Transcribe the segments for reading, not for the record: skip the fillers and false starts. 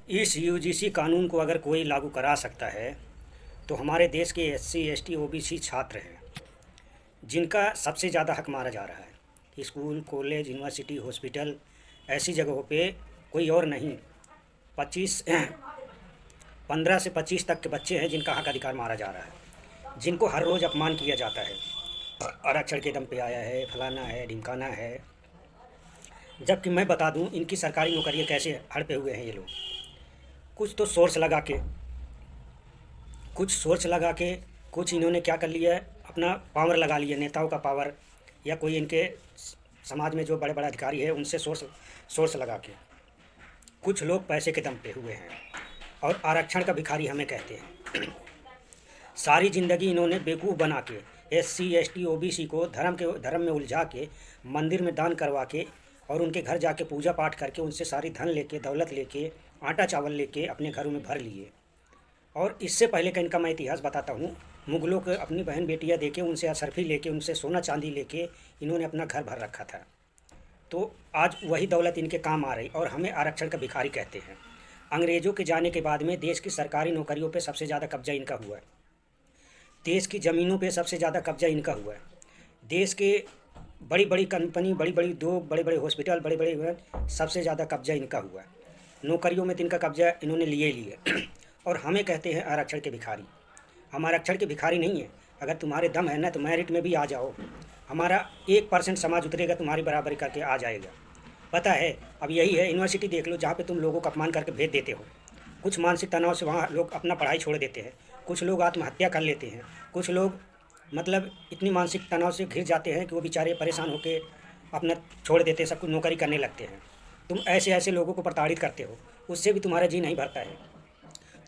इस यूजीसी कानून को अगर कोई लागू करा सकता है तो हमारे देश के एससी एसटी ओबीसी छात्र हैं जिनका सबसे ज़्यादा हक मारा जा रहा है। स्कूल कॉलेज यूनिवर्सिटी हॉस्पिटल ऐसी जगहों पे कोई और नहीं, 25 15 से 25 तक के बच्चे हैं जिनका हक अधिकार मारा जा रहा है, जिनको हर रोज़ अपमान किया जाता है। आरक्षण के दम पे आया है, फलाना है, ढिमकाना है। जबकि मैं बता दूं इनकी सरकारी नौकरियां कैसे हड़पे हुए हैं ये लोग। कुछ तो सोर्स लगा के कुछ इन्होंने क्या कर लिया है, अपना पावर लगा लिया, नेताओं का पावर, या कोई इनके समाज में जो बड़े बड़े अधिकारी है उनसे सोर्स लगा के कुछ लोग पैसे के दम पे हुए हैं और आरक्षण का भिखारी हमें कहते हैं। सारी ज़िंदगी इन्होंने बेवकूफ़ बना के एससी एसटी ओबीसी को धर्म में उलझा के मंदिर में दान करवा के और उनके घर जाके पूजा पाठ करके उनसे सारी धन लेके, दौलत लेके, आटा चावल लेके अपने घरों में भर लिए। और इससे पहले का इनका मैं इतिहास बताता हूँ। मुग़लों को अपनी बहन बेटियाँ देके, उनसे असरफी लेके, उनसे सोना चांदी लेके इन्होंने अपना घर भर रखा था। तो आज वही दौलत इनके काम आ रही और हमें आरक्षण का भिखारी कहते हैं। अंग्रेज़ों के जाने के बाद में देश की सरकारी नौकरियों पे सबसे ज़्यादा कब्जा इनका हुआ है। देश की ज़मीनों पे सबसे ज़्यादा कब्जा इनका हुआ है। देश के बड़ी बड़ी कंपनी, बड़ी बड़ी उद्योग, बड़े बड़े हॉस्पिटल, बड़े बड़े सबसे ज़्यादा कब्जा इनका हुआ है। नौकरियों में तो इनका कब्जा इन्होंने लिए लिए और हमें कहते हैं आरक्षण के भिखारी। हम आरक्षण के भिखारी नहीं हैं। अगर तुम्हारे दम है ना तो मेरिट में भी आ जाओ। हमारा 1% समाज उतरेगा, तुम्हारी बराबरी करके आ जाएगा। पता है, अब यही है, यूनिवर्सिटी देख लो जहाँ पे तुम लोगों का अपमान करके भेज देते हो। कुछ मानसिक तनाव से वहाँ लोग अपना पढ़ाई छोड़ देते हैं, कुछ लोग आत्महत्या कर लेते हैं, कुछ लोग मतलब इतनी मानसिक तनाव से घिर जाते हैं कि वो बेचारे परेशान होकर अपना छोड़ देते हैं, सब कुछ नौकरी करने लगते हैं। तुम ऐसे ऐसे लोगों को प्रताड़ित करते हो, उससे भी तुम्हारा जी नहीं भरता है।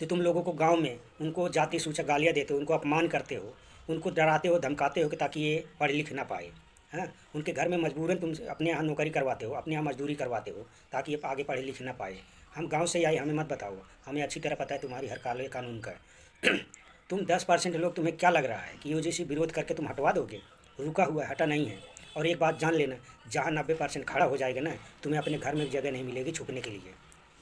तो तुम लोगों को गांव में उनको जाति सूचक गालियाँ देते हो, उनको अपमान करते हो, उनको डराते हो, धमकाते हो कि ताकि ये पढ़ लिख ना पाए। हाँ, उनके घर में मजबूरन तुम अपने यहाँ नौकरी करवाते हो, अपने यहाँ मजदूरी करवाते हो ताकि ये आगे पढ़े लिख ना पाए। हम गांव से आए, हमें मत बताओ, हमें अच्छी तरह पता है तुम्हारी हर काले कानून का। तुम 10% लोग, तुम्हें क्या लग रहा है कि यूजीसी विरोध करके तुम हटवा दोगे? रुका हुआ है, हटा नहीं है। और एक बात जान लेना, जहाँ 90% खड़ा हो जाएगा ना, तुम्हें अपने घर में जगह नहीं मिलेगी छुपने के लिए।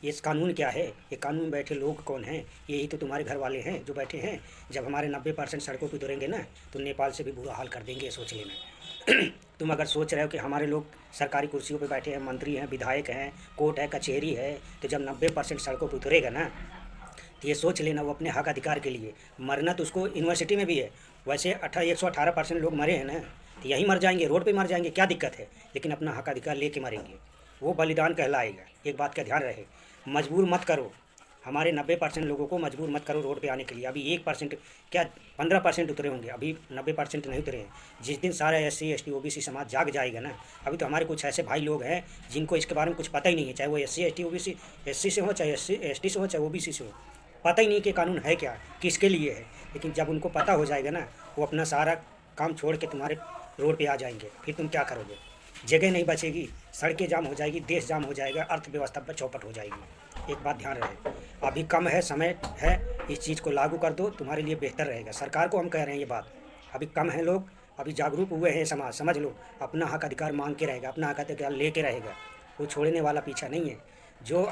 ये कानून क्या है? ये कानून में बैठे लोग कौन हैं? यही तो तुम्हारे घर वाले हैं जो बैठे हैं। जब हमारे 90% सड़कों पर उतरेंगे ना तो नेपाल से भी बुरा हाल कर देंगे, ये सोच लेना। तुम अगर सोच रहे हो कि हमारे लोग सरकारी कुर्सियों पे बैठे हैं, मंत्री हैं, विधायक हैं, कोर्ट है, कचहरी है, तो जब 90% सड़कों पर उतरेगा ना तो ये सोच लेना वो अपने हक अधिकार के लिए मरना तो उसको यूनिवर्सिटी में भी है। वैसे 118% लोग मरे हैं ना, तो यही मर जाएंगे, रोड पे मर जाएंगे, क्या दिक्कत है? लेकिन अपना हक अधिकार लेके मरेंगे, वो बलिदान कहलाएगा। एक बात का ध्यान रहे, मजबूर मत करो हमारे 90% लोगों को, मजबूर मत करो रोड पे आने के लिए। अभी 1% क्या 15% उतरे होंगे, अभी 90% नहीं उतरे हैं। जिस दिन सारा एससी एसटी ओबीसी समाज जाग जाएगा ना, अभी तो हमारे कुछ ऐसे भाई लोग हैं जिनको इसके बारे में कुछ पता ही नहीं है, चाहे वो एससी एसटी ओबीसी एससी से हो, चाहे एससी एसटी से हो, चाहे ओबीसी से हो। पता ही नहीं कि कानून है क्या, किसके लिए है। लेकिन जब उनको पता हो जाएगा ना, वो अपना सारा काम छोड़ के तुम्हारे रोड पे आ जाएंगे। फिर तुम क्या करोगे? जगह नहीं बचेगी, सड़कें जाम हो जाएगी, देश जाम हो जाएगा, अर्थव्यवस्था पर चौपट हो जाएगी। एक बात ध्यान रहे, अभी कम है, समय है, इस चीज़ को लागू कर दो, तुम्हारे लिए बेहतर रहेगा। सरकार को हम कह रहे हैं ये बात, अभी कम है लोग, अभी जागरूक हुए हैं समाज, समझ लो, अपना हक अधिकार मांग के रहेगा, अपना हक अधिकार लेके रहेगा, वो छोड़ने वाला पीछा नहीं है। जो